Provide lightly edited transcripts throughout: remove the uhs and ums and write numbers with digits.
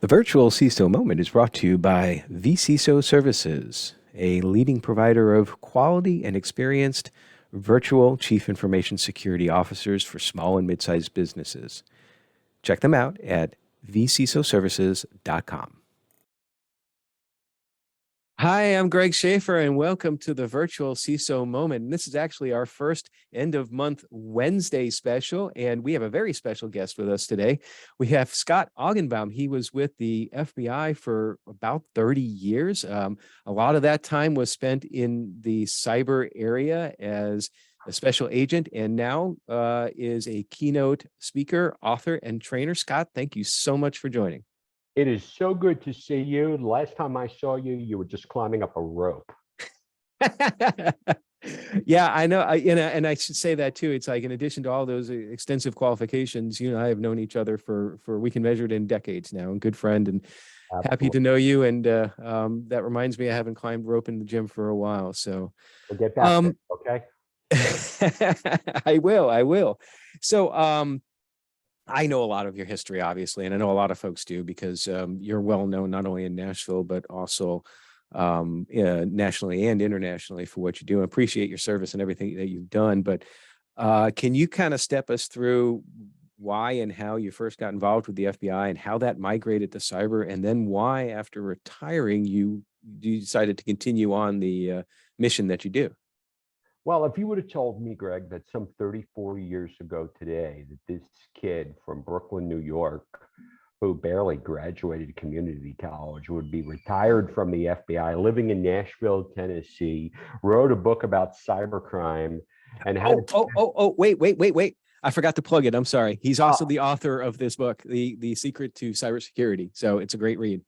The virtual CISO moment is brought to you by vCISO Services, a leading provider of quality and experienced virtual chief information security officers for small and mid-sized businesses. Check them out at vcisoservices.com. Hi, I'm Greg Schaefer, and welcome to the virtual CISO moment. And this is actually our first end of month Wednesday special, and we have a very special guest with us today. We have Scott Augenbaum. He was with the FBI for about 30 years. A lot of that time was spent in the cyber area as a special agent, and now is a keynote speaker, author, and trainer. Scott, thank you so much for joining. It is so good to see you. Last time I saw you, you were just climbing up a rope. Yeah, I know. And I should say that too. It's like, in addition to all those extensive qualifications, you and I have known each other for we can measure it in decades now, and good friend, and happy to know you. And that reminds me, I haven't climbed rope in the gym for a while. So We'll get back there, okay? I will. So I know a lot of your history, obviously, and I know a lot of folks do, because you're well known not only in Nashville, but also nationally and internationally for what you do. I appreciate your service and everything that you've done. But can you kind of step us through why and how you first got involved with the FBI and how that migrated to cyber, and then why, after retiring, you decided to continue on the mission that you do? Well, if you would have told me, Greg, that some 34 years ago today, that this kid from Brooklyn, New York, who barely graduated community college, would be retired from the FBI, living in Nashville, Tennessee, wrote a book about cybercrime, and had Wait. I forgot to plug it. I'm sorry. He's also the author of this book, The Secret to Cybersecurity. So it's a great read.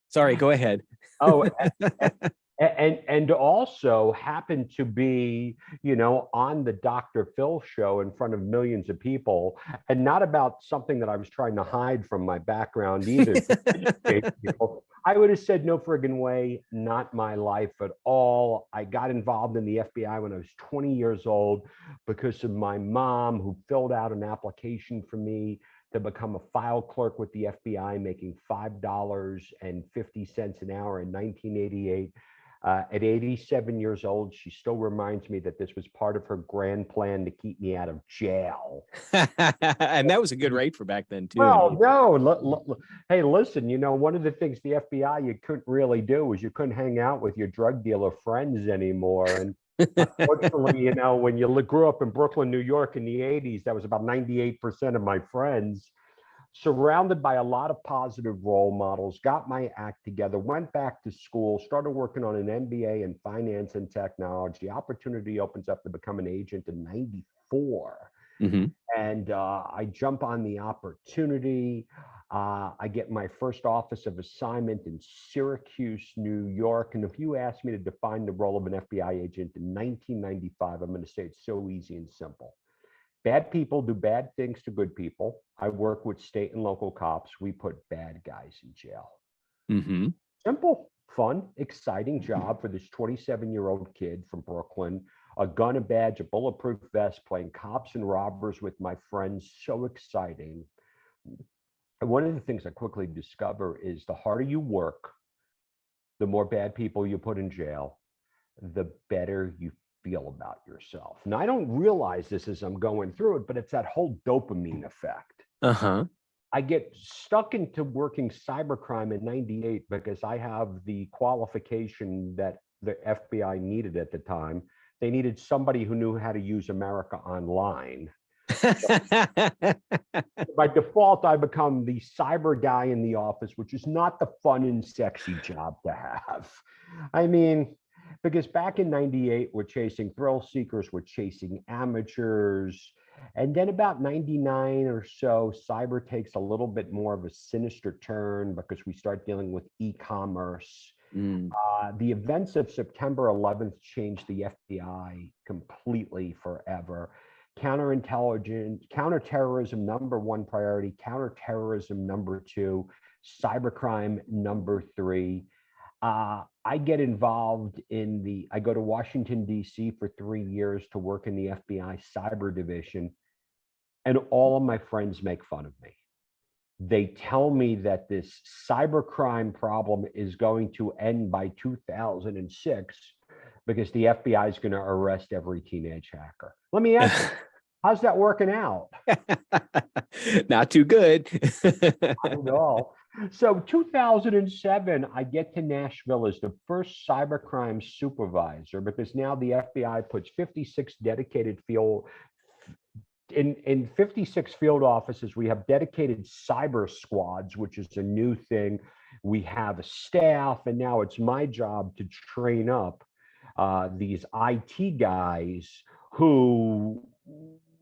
Sorry, go ahead. Oh, and also happened to be, on the Dr. Phil show in front of millions of people, and not about something that I was trying to hide from my background either. I would have said no friggin' way, not my life at all. I got involved in the FBI when I was 20 years old because of my mom, who filled out an application for me to become a file clerk with the FBI, making $5.50 an hour in 1988. At 87 years old, she still reminds me that this was part of her grand plan to keep me out of jail. And that was a good rate for back then, too. Well, no. Hey, listen, one of the things the FBI you couldn't really do was you couldn't hang out with your drug dealer friends anymore. And unfortunately, when you grew up in Brooklyn, New York in the 80s, that was about 98% of my friends. Surrounded by a lot of positive role models, got my act together, went back to school, started working on an MBA in finance and technology. Opportunity opens up to become an agent in 94. Mm-hmm. And I jump on the opportunity. I get my first office of assignment in Syracuse, New York. And if you ask me to define the role of an FBI agent in 1995, I'm going to say it's so easy and simple. Bad people do bad things to good people. I work with state and local cops. We put bad guys in jail. Mm-hmm. Simple, fun, exciting job for this 27-year-old kid from Brooklyn. A gun, a badge, a bulletproof vest, playing cops and robbers with my friends. So exciting. And one of the things I quickly discover is the harder you work, the more bad people you put in jail, the better you feel about yourself. Now, I don't realize this as I'm going through it, but it's that whole dopamine effect. Uh-huh. I get stuck into working cybercrime in 98 because I have the qualification that the FBI needed at the time. They needed somebody who knew how to use America Online. By default, I become the cyber guy in the office, which is not the fun and sexy job to have. I mean, because back in 98, we're chasing thrill seekers, we're chasing amateurs. And then about 99 or so, cyber takes a little bit more of a sinister turn because we start dealing with e-commerce. The events of September 11th changed the FBI completely forever. Counterterrorism, number one priority, counterterrorism, number two, cybercrime, number three. I get involved I go to Washington, D.C. for 3 years to work in the FBI cyber division, and all of my friends make fun of me. They tell me that this cybercrime problem is going to end by 2006 because the FBI is going to arrest every teenage hacker. Let me ask you, how's that working out? Not too good. Not at all. So 2007, I get to Nashville as the first cybercrime supervisor because now the FBI puts 56 dedicated field in 56 field offices. We have dedicated cyber squads, which is a new thing. We have a staff, and now it's my job to train up these IT guys who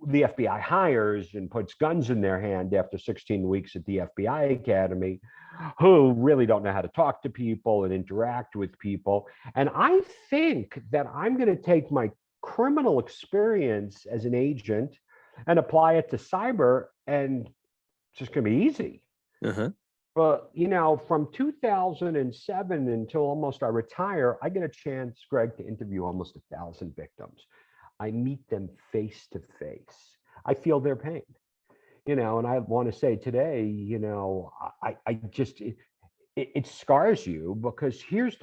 the FBI hires and puts guns in their hand after 16 weeks at the FBI Academy, who really don't know how to talk to people and interact with people. And I think that I'm going to take my criminal experience as an agent and apply it to cyber, and it's just going to be easy. Uh-huh. But, from 2007 until almost I retire, I get a chance, Greg, to interview almost 1,000 victims. I meet them face to face. I feel their pain, and I want to say today, I just, it scars you, because here's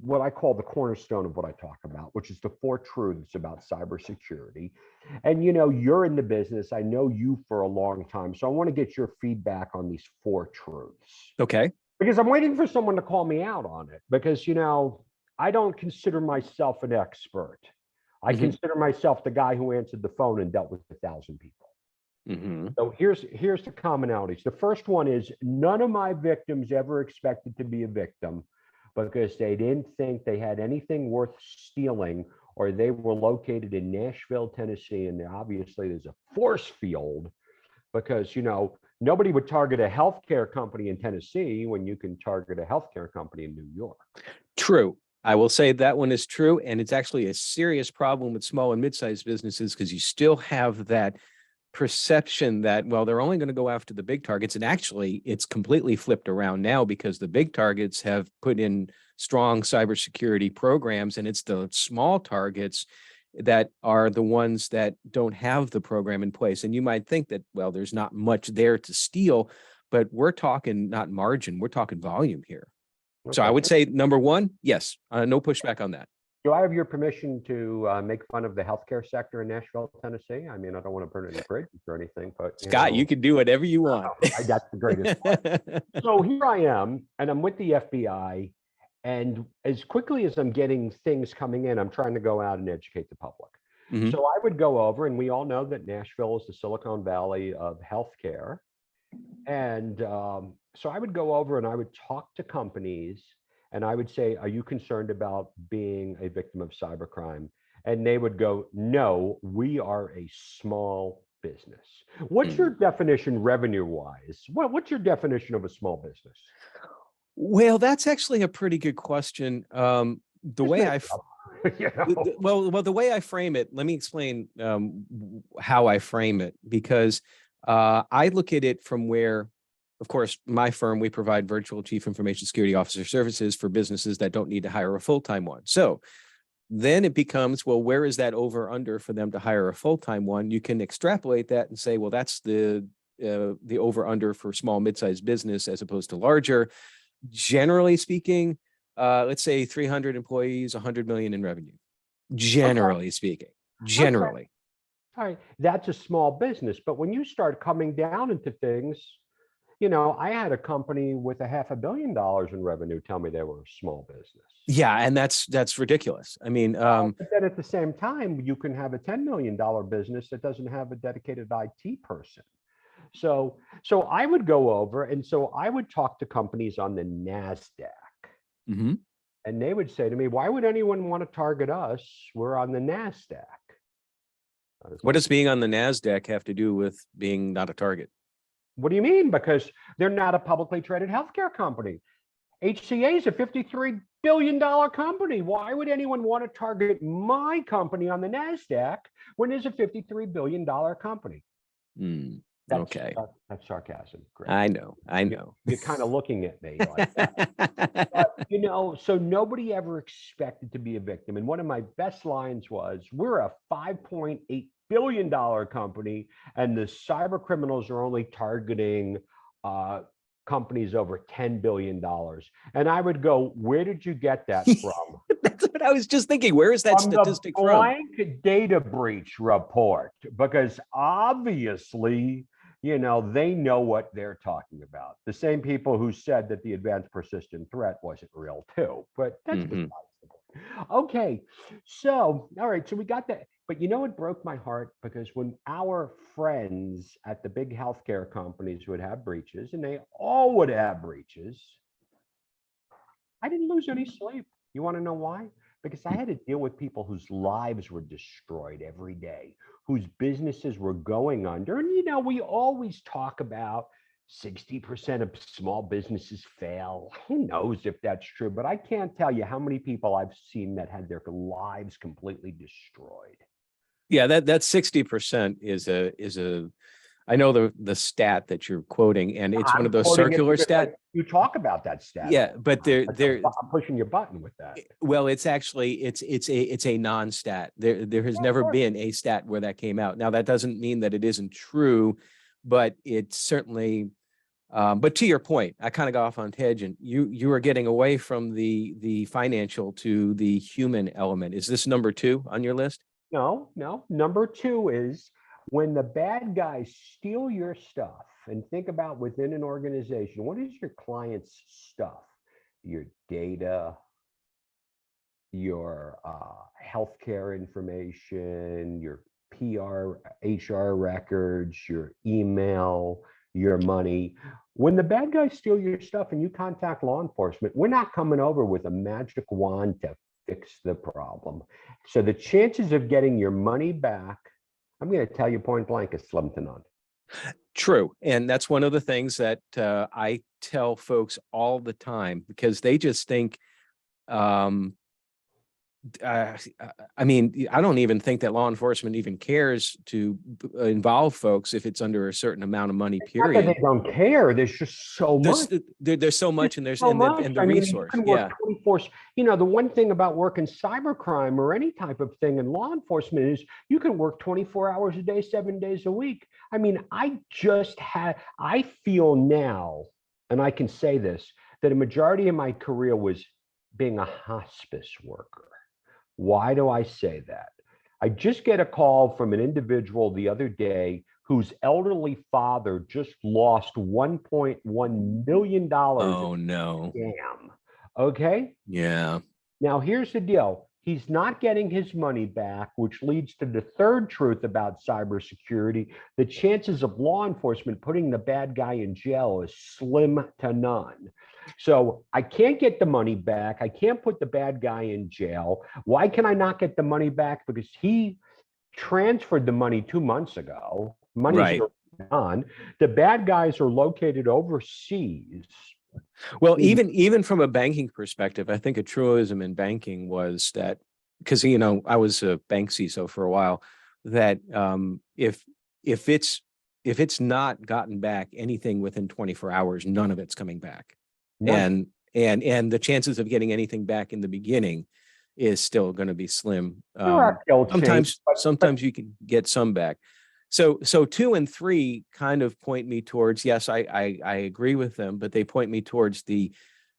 what I call the cornerstone of what I talk about, which is the 4 truths about cybersecurity. And, you're in the business. I know you for a long time. So I want to get your feedback on these 4 truths. Okay. Because I'm waiting for someone to call me out on it, because, I don't consider myself an expert. I consider myself the guy who answered the phone and dealt with 1,000 people. So here's the commonalities. The first one is, none of my victims ever expected to be a victim because they didn't think they had anything worth stealing, or they were located in Nashville, Tennessee, and obviously there's a force field, because nobody would target a healthcare company in Tennessee when you can target a healthcare company in New York. True. I will say that one is true, and it's actually a serious problem with small and mid-sized businesses, because you still have that perception that, well, they're only going to go after the big targets. And actually, it's completely flipped around now, because the big targets have put in strong cybersecurity programs, and it's the small targets that are the ones that don't have the program in place. And you might think that, well, there's not much there to steal, but we're talking not margin, we're talking volume here. So I would say number one, yes, no pushback on that. Do I have your permission to make fun of the healthcare sector in Nashville, Tennessee? I mean, I don't want to burn any bridges or anything, but Scott, you can do whatever you want. That's the greatest part. So here I am, and I'm with the FBI, and as quickly as I'm getting things coming in, I'm trying to go out and educate the public. So I would go over, and we all know that Nashville is the Silicon Valley of healthcare. And so I would go over and I would talk to companies, and I would say, are you concerned about being a victim of cybercrime? And they would go, no, we are a small business. What's your definition revenue-wise? What's your definition of a small business? Well, that's actually a pretty good question. The way the way I frame it, let me explain how I frame it, because I look at it from where, of course, my firm, we provide virtual chief information security officer services for businesses that don't need to hire a full-time one. So then it becomes, well, where is that over under for them to hire a full-time one? You can extrapolate that and say, well, that's the over under for small, mid-sized business as opposed to larger. Generally speaking, let's say 300 employees, 100 million in revenue. Generally speaking, generally. All right, that's a small business. But when you start coming down into things, I had a company with $500 million in revenue tell me they were a small business. Yeah, and that's ridiculous. I mean, but then at the same time, you can have a $10 million business that doesn't have a dedicated IT person. So I would go over, and so I would talk to companies on the NASDAQ, and they would say to me, why would anyone want to target us? We're on the NASDAQ. What does being on the NASDAQ have to do with being not a target? What do you mean? Because they're not a publicly traded healthcare company. HCA is a $53 billion company. Why would anyone want to target my company on the NASDAQ when there's a $53 billion company? Okay. That's sarcasm. Greg. I know. You're kind of looking at me like that. But, so nobody ever expected to be a victim. And one of my best lines was, we're a $5.8 billion company, and the cyber criminals are only targeting companies over $10 billion. And I would go, where did you get that from? That's what I was just thinking. Where is that From the statistic from? blank data breach report, because obviously, they know what they're talking about. The same people who said that the advanced persistent threat wasn't real too, but that's besides the point. Okay, so, all right, so we got that. But it broke my heart, because when our friends at the big healthcare companies would have breaches, and they all would have breaches, I didn't lose any sleep. You want to know why? Because I had to deal with people whose lives were destroyed every day, whose businesses were going under. And, we always talk about 60% of small businesses fail. Who knows if that's true? But I can't tell you how many people I've seen that had their lives completely destroyed. Yeah, that 60% is I know the stat that you're quoting, and it's one of those circular stats. You talk about that stat. Yeah, but I'm pushing your button with that. Well, it's actually it's a non-stat. There has never been a stat where that came out. Now, that doesn't mean that it isn't true, but it's certainly. But to your point, I kind of got off on tangent. You are getting away from the financial to the human element. Is this number 2 on your list? No. Number 2 is when the bad guys steal your stuff. And think about within an organization, what is your client's stuff? Your data, your healthcare information, your PR, HR records, your email, your money. When the bad guys steal your stuff and you contact law enforcement, we're not coming over with a magic wand to fix the problem. So the chances of getting your money back, I'm going to tell you point blank, is slim to none. True. And that's one of the things that I tell folks all the time, because they just think, I mean, I don't even think that law enforcement even cares to involve folks if it's under a certain amount of money, period. They don't care. There's just so much. There's so much, and there's so and the resource. You can work 24. The one thing about working cybercrime or any type of thing in law enforcement is you can work 24 hours a day, 7 days a week. I mean, I feel now, and I can say this, that a majority of my career was being a hospice worker. Why do I say that? I just get a call from an individual the other day whose elderly father just lost $1.1 million. Oh, no. Damn. Okay. Yeah. Now, here's the deal. He's not getting his money back, which leads to the third truth about cybersecurity. The chances of law enforcement putting the bad guy in jail is slim to none. So I can't get the money back. I can't put the bad guy in jail. Why can I not get the money back? Because he transferred the money 2 months ago. Money's gone. The bad guys are located overseas. Well, even from a banking perspective, I think a truism in banking was that, because I was a bank CISO for a while, that if it's not gotten back anything within 24 hours, none of it's coming back. None. And the chances of getting anything back in the beginning is still going to be slim. Sometimes you can get some back. So 2 and 3 kind of point me towards, yes, I agree with them, but they point me towards the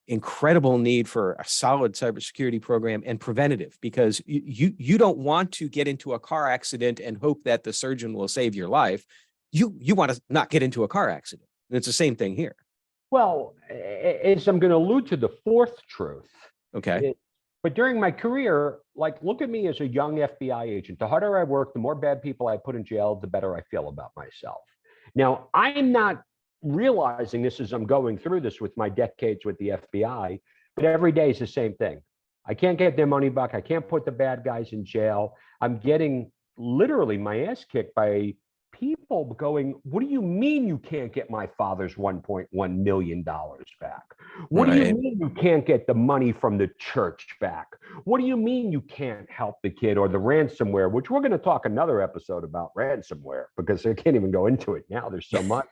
incredible need for a solid cybersecurity program and preventative, because you don't want to get into a car accident and hope that the surgeon will save your life. You want to not get into a car accident. And it's the same thing here. Well, as I'm going to allude to the fourth truth. Okay. But during my career, look at me as a young FBI agent. The harder I work, the more bad people I put in jail, the better I feel about myself. Now, I'm not realizing this as I'm going through this with my decades with the FBI, but every day is the same thing. I can't get their money back. I can't put the bad guys in jail. I'm getting literally my ass kicked by people going, what do you mean you can't get my father's $1.1 million back? What do you mean you can't get the money from the church back? What do you mean you can't help the kid, or the ransomware, which we're going to talk another episode about ransomware, because I can't even go into it now. There's so much.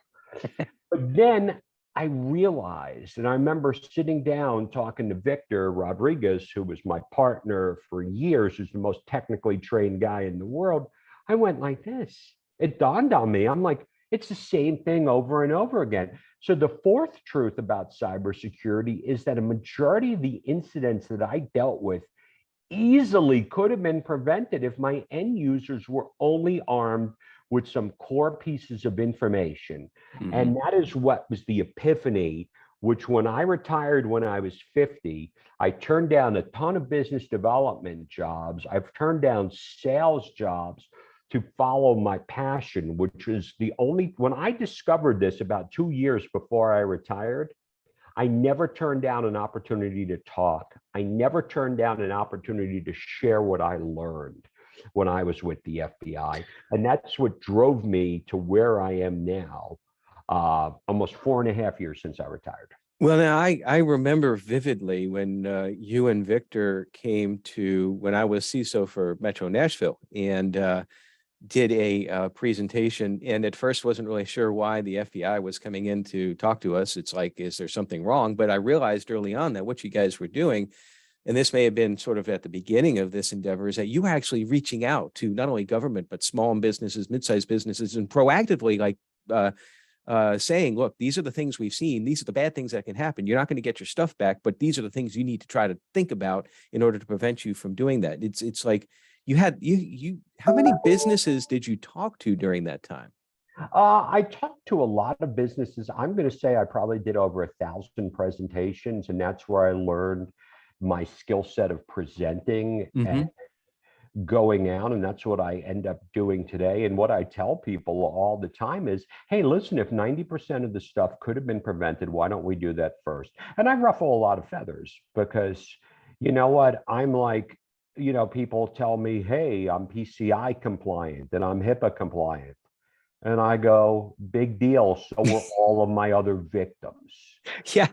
But then I realized, and I remember sitting down talking to Victor Rodriguez, who was my partner for years, who's the most technically trained guy in the world. I went like this. It dawned on me. I'm like, it's the same thing over and over again. So the fourth truth about cybersecurity is that a majority of the incidents that I dealt with easily could have been prevented if my end users were only armed with some core pieces of information. Mhm. And that is what was the epiphany, which when I retired when I was 50, I turned down a ton of business development jobs. I've turned down sales jobs to follow my passion, which is the only, when I discovered this about 2 years before I retired, I never turned down an opportunity to talk. I never turned down an opportunity to share what I learned when I was with the FBI. And that's what drove me to where I am now, almost 4.5 years since I retired. Well, now I remember vividly when you and Victor came to when I was CISO for Metro Nashville and did a presentation. And at first wasn't really sure why the FBI was coming in to talk to us. It's like, is there something wrong? But I realized early on that what you guys were doing, and this may have been sort of at the beginning of this endeavor, is that you were actually reaching out to not only government, but small businesses, mid-sized businesses, and proactively like saying, look, these are the things we've seen. These are the bad things that can happen. You're not going to get your stuff back, but these are the things you need to try to think about in order to prevent you from doing that. It's like you how many businesses did you talk to during that time? I talked to a lot of businesses. I'm going to say I probably did over 1,000 presentations, and that's where I learned my skill set of presenting and Hmm. going out. And that's what I end up doing today. And what I tell people all the time is, hey, listen, if 90% of the stuff could have been prevented, why don't we do that first? And I ruffle a lot of feathers because you know what? I'm like, people tell me, hey, I'm PCI compliant and I'm HIPAA compliant. And I go, big deal. So were all of my other victims. Yeah,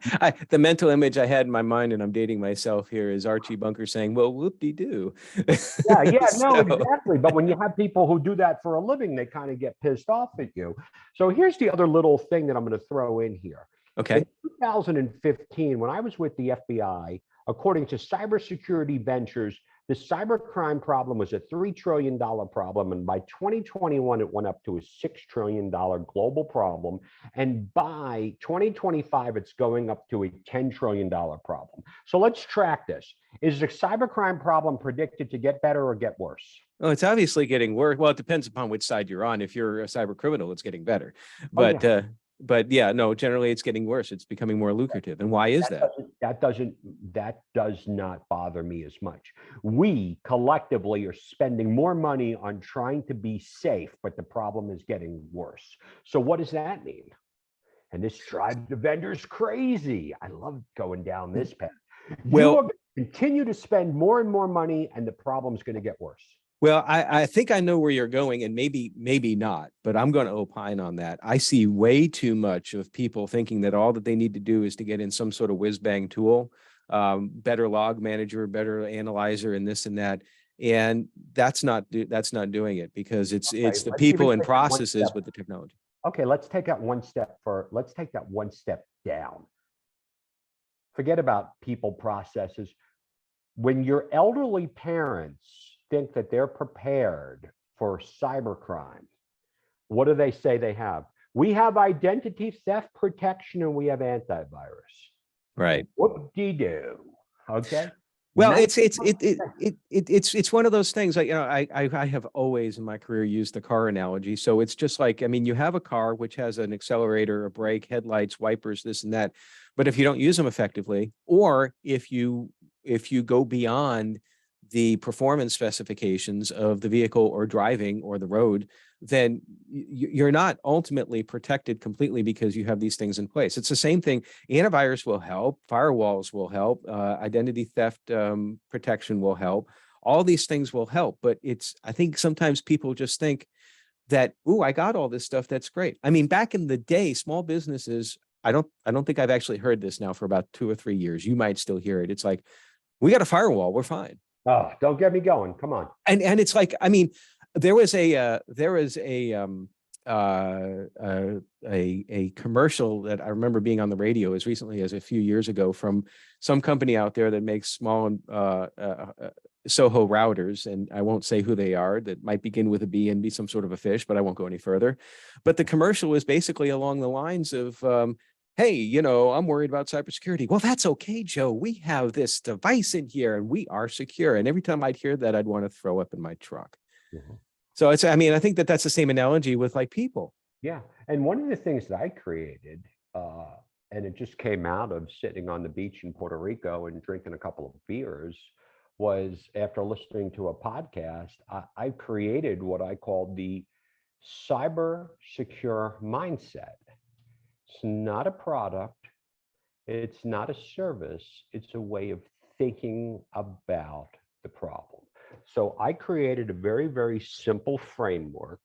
the mental image I had in my mind, and I'm dating myself here, is Archie Bunker saying, "Well, whoop-de-doo." Yeah, yeah, no, So, exactly. But when you have people who do that for a living, they kind of get pissed off at you. So here's the other little thing that I'm going to throw in here. In okay. 2015, when I was with the FBI, according to Cybersecurity Ventures, the cybercrime problem was a $3 trillion problem. And by 2021, it went up to a $6 trillion global problem. And by 2025, it's going up to a $10 trillion problem. So let's track this. Is the cybercrime problem predicted to get better or get worse? Well, it's obviously getting worse. Well, it depends upon which side you're on. If you're a cyber criminal, it's getting better. Oh, yeah. But yeah, no, generally it's getting worse. It's becoming more lucrative. And why is That that? doesn't, that doesn't, that does not bother me as much. We collectively are spending more money on trying to be safe, but the problem is getting worse. So what does that mean? And this drives the vendors crazy. I love going down this path. You are Well, going to continue to spend more and more money, and the problem's going to get worse. Well, I think I know where you're going, and maybe not, but I'm going to opine on that. I see way too much of people thinking that all that they need to do is to get in some sort of whiz bang tool, better log manager, better analyzer, and this and that. And that's not doing it, because Okay, it's the let's even people and take that one processes step. with the technology. Okay, let's take that let's take that one step down. Forget about people processes. When your elderly parents think that they're prepared for cybercrime, what do they say they have? We have identity theft protection and we have antivirus. Right. Whoop-de-doo. Okay. Well, 90, it's one of those things. Like, I have always in my career used the car analogy. So it's just like, I mean, you have a car which has an accelerator, a brake, headlights, wipers, this and that. But if you don't use them effectively, or if you go beyond the performance specifications of the vehicle or driving or the road, then you're not ultimately protected completely because you have these things in place. It's the same thing. Antivirus will help, firewalls will help, identity theft protection will help. All these things will help, but I think sometimes people just think that, oh, I got all this stuff. That's great. I mean, back in the day, small businesses, I don't think I've actually heard this now for about 2 or 3 years. You might still hear it. It's like, we got a firewall, we're fine. oh, don't get me going. Come on. And it's like, I mean, there was a commercial that I remember being on the radio as recently as a few years ago from some company out there that makes small Soho routers, and I won't say who they are, that might begin with a B and be some sort of a fish, but I won't go any further. But the commercial was basically along the lines of hey, I'm worried about cybersecurity. Well, that's okay, Joe. We have this device in here and we are secure. And every time I'd hear that, I'd want to throw up in my truck. Mhm. So I think that that's the same analogy with like people. Yeah. And one of the things that I created, uh, and it just came out of sitting on the beach in Puerto Rico and drinking a couple of beers, was after listening to a podcast, I created what I called the cyber secure mindset. It's not a product, it's not a service, it's a way of thinking about the problem. So I created a very, very simple framework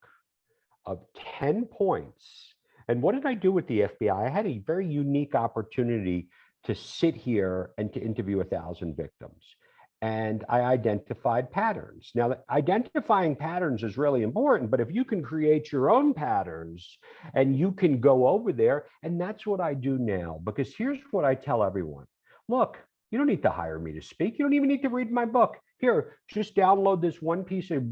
of 10 points. And what did I do with the FBI? I had a very unique opportunity to sit here and to interview 1,000 victims. And I identified patterns. Now, identifying patterns is really important, but if you can create your own patterns and you can go over there, and that's what I do now, because here's what I tell everyone. Look, you don't need to hire me to speak. You don't even need to read my book. Here, just download this one piece of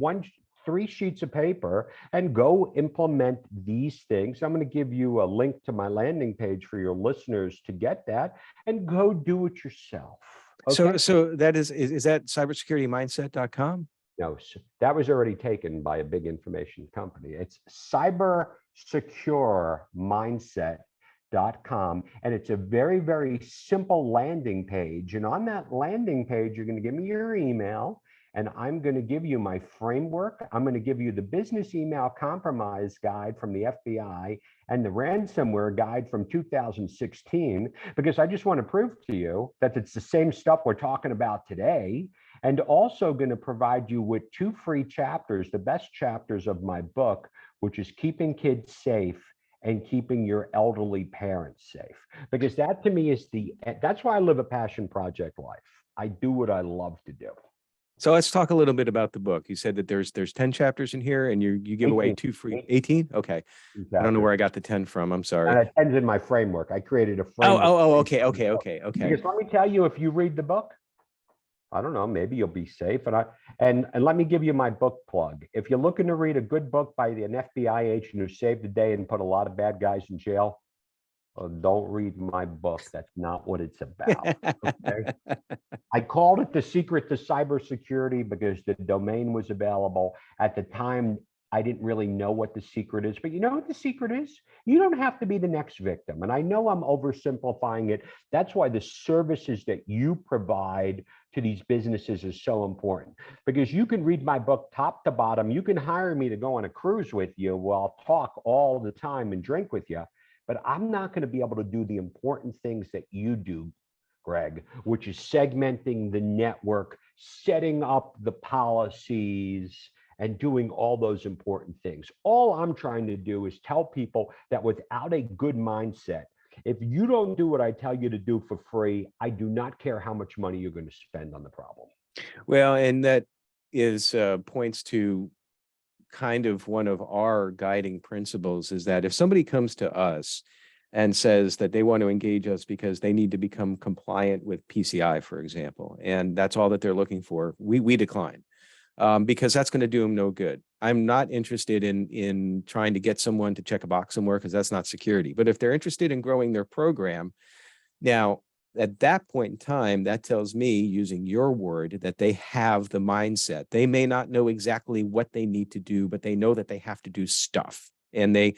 3 sheets of paper and go implement these things. I'm going to give you a link to my landing page for your listeners to get that, and go do it yourself. Okay. So that is that cybersecurity-mindset.com? No, that was already taken by a big information company. It's cybersecuremindset.com. And it's a very, very simple landing page. And on that landing page, you're going to give me your email, and I'm going to give you my framework. I'm going to give you the business email compromise guide from the FBI and the ransomware guide from 2016, because I just want to prove to you that it's the same stuff we're talking about today. And also going to provide you with 2 free chapters, the best chapters of my book, which is Keeping Kids Safe and Keeping Your Elderly Parents Safe. Because that to me is that's why I live a passion project life. I do what I love to do. So let's talk a little bit about the book. You said that there's 10 chapters in here and you give away 2 free 18. Okay. I don't know where I got the 10 from. I'm sorry. And it ends in my framework. I created a Oh, framework. okay. Because let me tell you, if you read the book, I don't know, maybe you'll be safe. And let me give you my book plug. If you're looking to read a good book by an FBI agent who saved the day and put a lot of bad guys in jail, don't read my book. That's not what it's about. Okay? I called it The Secret to Cybersecurity because the domain was available. At the time, I didn't really know what the secret is, but you know what the secret is? You don't have to be the next victim. And I know I'm oversimplifying it. That's why the services that you provide to these businesses is so important, because you can read my book top to bottom. You can hire me to go on a cruise with you. Well, I'll talk all the time and drink with you, but I'm not going to be able to do the important things that you do, Greg, which is segmenting the network, setting up the policies, and doing all those important things. All I'm trying to do is tell people that without a good mindset, if you don't do what I tell you to do for free, I do not care how much money you're going to spend on the problem. Well, and that is points to kind of one of our guiding principles, is that if somebody comes to us and says that they want to engage us because they need to become compliant with PCI, for example, and that's all that they're looking for, we decline. Because that's going to do them no good. I'm not interested in trying to get someone to check a box somewhere, because that's not security. But if they're interested in growing their program, now at that point in time, that tells me, using your word, that they have the mindset. They may not know exactly what they need to do, but they know that they have to do stuff. And a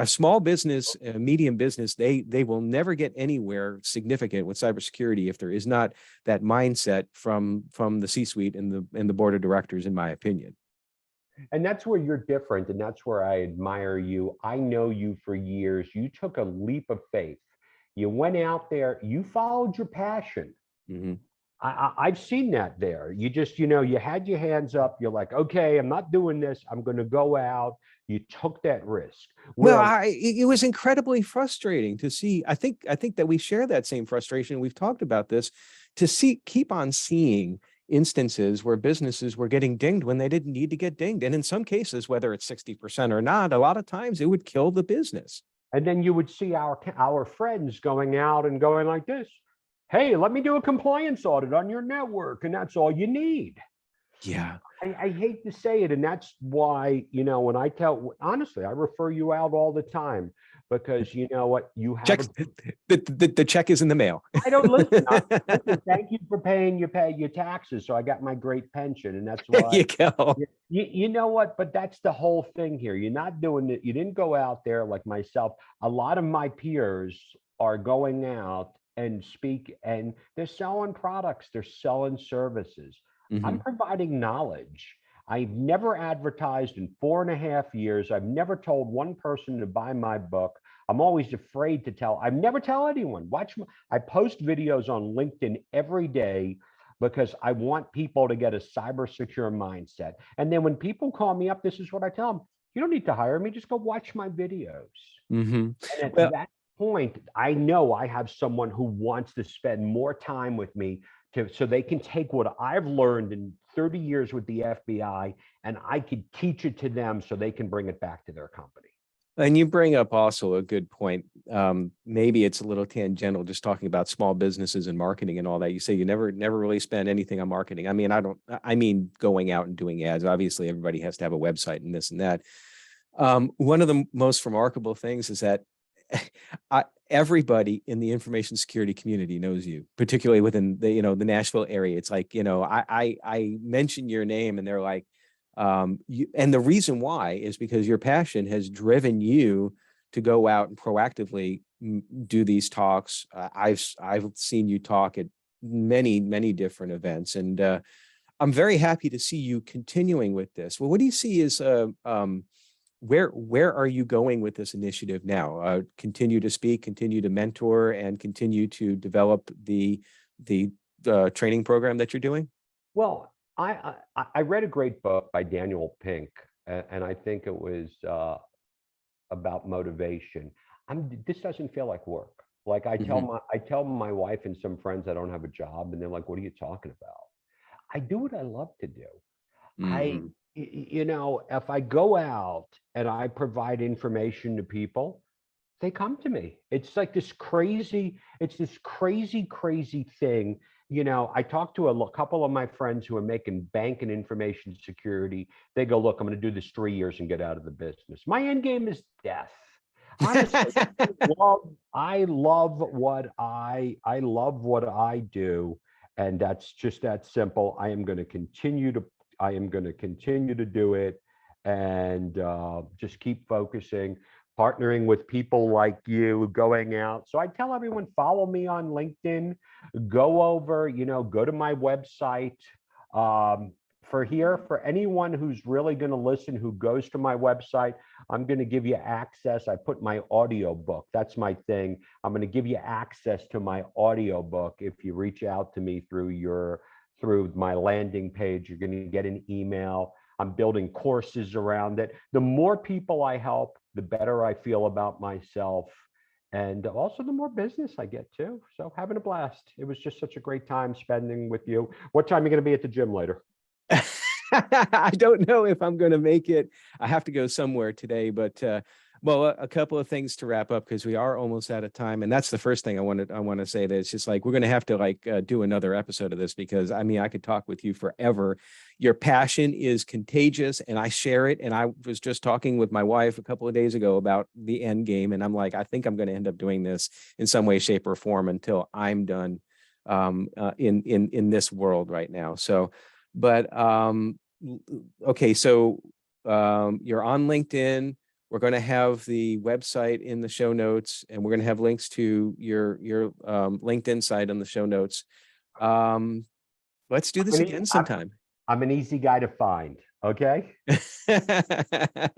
small business, a medium business, they will never get anywhere significant with cybersecurity if there is not that mindset from the C-suite and the board of directors, in my opinion. And that's where you're different, and that's where I admire you. I know you for years. You took a leap of faith. You went out there, you followed your passion. Mm-hmm. I've seen that there. You just, you had your hands up. You're like, okay, I'm not doing this. I'm going to go out. You took that risk. Well, it was incredibly frustrating to see. I think that we share that same frustration. We've talked about this, to keep on seeing instances where businesses were getting dinged when they didn't need to get dinged. And in some cases, whether it's 60% or not, a lot of times it would kill the business. And then you would see our friends going out and going like this. Hey, let me do a compliance audit on your network. And that's all you need. Yeah. I hate to say it. And that's why, when I honestly, I refer you out all the time. because you know what? You have Check, the check is in the mail. I don't listen. Listen, thank you for paying your taxes. So I got my great pension, and that's There why. you go. You know what? But that's the whole thing here. You're not doing it. You didn't go out there like myself. A lot of my peers are going out and speak, and they're selling products, they're selling services. I'm Hmm. providing knowledge. I've never advertised in 4.5 years. I've never told one person to buy my book. I'm always afraid to tell. I never tell anyone. I post videos on LinkedIn every day because I want people to get a cyber secure mindset. And then when people call me up, this is what I tell them. You don't need to hire me. Just go watch my videos. Hmm. And at Well, that point, I know I have someone who wants to spend more time with me so they can take what I've learned in 30 years with the FBI and I could teach it to them so they can bring it back to their company. and you bring up also a good point. Maybe it's a little tangential, just talking about small businesses and marketing and all that. You say you never really spend anything on marketing. I mean, I mean, going out and doing ads. Obviously, everybody has to have a website and this and that. One of the most remarkable things is that everybody in the information security community knows you, particularly within the Nashville area. It's like, I mention your name and they're like, and the reason why is because your passion has driven you to go out and proactively do these talks. I've seen you talk at many different events, and I'm very happy to see you continuing with this. Well, what do you see as where are you going with this initiative now? Continue to speak, continue to mentor, and continue to develop the training program that you're doing? Well, I read a great book by Daniel Pink, and I think it was about motivation. This doesn't feel like work. Like Hmm. I tell my wife and some friends I don't have a job, and they're like, "What are you talking about?" I do what I love to do. Hmm. If I go out and I provide information to people, they come to me. It's this crazy thing. I talked to a couple of my friends who are making bank and information security. They go, look, I'm going to do this 3 years and get out of the business. My end game is death. Honestly, I love I love what I do. And that's just that simple. I am going to continue to do it and just keep focusing, partnering with people like you, going out. So I tell everyone, follow me on LinkedIn, go to my website. Um, for anyone who's really going to listen, who goes to my website, I'm going to give you access. I put my audio book. That's my thing. I'm going to give you access to my audio book. If you reach out to me through my landing page, you're going to get an email. I'm building courses around it. The more people I help, the better I feel about myself. And also the more business I get too. So having a blast. It was just such a great time spending with you. What time are you going to be at the gym later? I don't know if I'm going to make it. I have to go somewhere today, but well, a couple of things to wrap up because we are almost out of time, and that's the first thing I want to say. That it's just like we're going to have to do another episode of this because I mean I could talk with you forever. Your passion is contagious, and I share it. And I was just talking with my wife a couple of days ago about the end game, and I'm like, I think I'm going to end up doing this in some way, shape, or form until I'm done in this world right now. So. But okay, so you're on LinkedIn. We're going to have the website in the show notes, and we're going to have links to your LinkedIn site on the show notes. Um, let's do this I'm an, again I'm, sometime. I'm an easy guy to find. Okay. Good.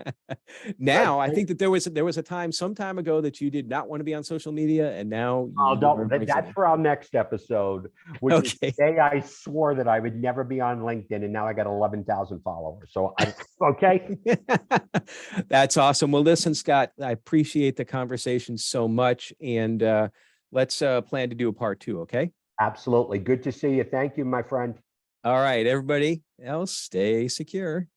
Now, I think that there was a time some time ago that you did not want to be on social media, and now Oh, you are don't, embracing that's it. for our next episode, which is Okay. the day I swore that I would never be on LinkedIn, and now I got 11,000 followers. So okay. That's awesome. Well, listen, Scott, I appreciate the conversation so much, and let's plan to do a part 2. Okay. Absolutely. Good to see you. Thank you, my friend. All right, everybody else, stay secure.